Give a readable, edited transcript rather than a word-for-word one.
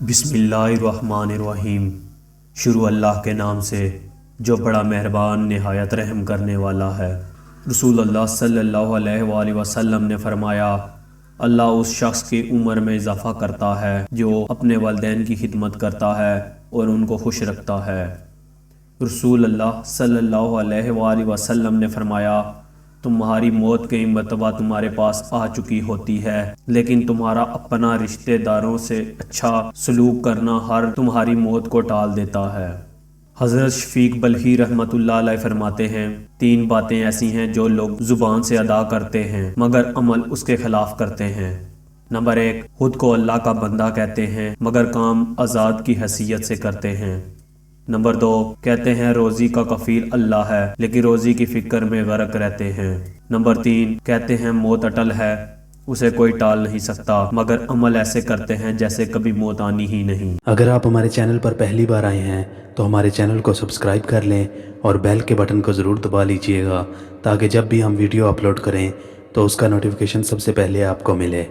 بسم اللہ الرحمن الرحیم۔ شروع اللہ کے نام سے جو بڑا مہربان نہایت رحم کرنے والا ہے۔ رسول اللہ صلی اللہ علیہ وآلہ وسلم نے فرمایا، اللہ اس شخص کی عمر میں اضافہ کرتا ہے جو اپنے والدین کی خدمت کرتا ہے اور ان کو خوش رکھتا ہے۔ رسول اللہ صلی اللہ علیہ وآلہ وسلم نے فرمایا، تمہاری موت کئی مرتبہ تمہارے پاس آ چکی ہوتی ہے، لیکن تمہارا اپنا رشتہ داروں سے اچھا سلوک کرنا ہر تمہاری موت کو ٹال دیتا ہے۔ حضرت شفیق بلخی رحمۃ اللہ علیہ فرماتے ہیں، 3 باتیں ایسی ہیں جو لوگ زبان سے ادا کرتے ہیں مگر عمل اس کے خلاف کرتے ہیں۔ نمبر 1، خود کو اللہ کا بندہ کہتے ہیں مگر کام آزاد کی حیثیت سے کرتے ہیں۔ نمبر 2، کہتے ہیں روزی کا کفیل اللہ ہے لیکن روزی کی فکر میں غرق رہتے ہیں۔ نمبر 3، کہتے ہیں موت اٹل ہے، اسے کوئی ٹال نہیں سکتا مگر عمل ایسے کرتے ہیں جیسے کبھی موت آنی ہی نہیں۔ اگر آپ ہمارے چینل پر پہلی بار آئے ہیں تو ہمارے چینل کو سبسکرائب کر لیں اور بیل کے بٹن کو ضرور دبا لیجئے گا تاکہ جب بھی ہم ویڈیو اپلوڈ کریں تو اس کا نوٹیفیکیشن سب سے پہلے آپ کو ملے۔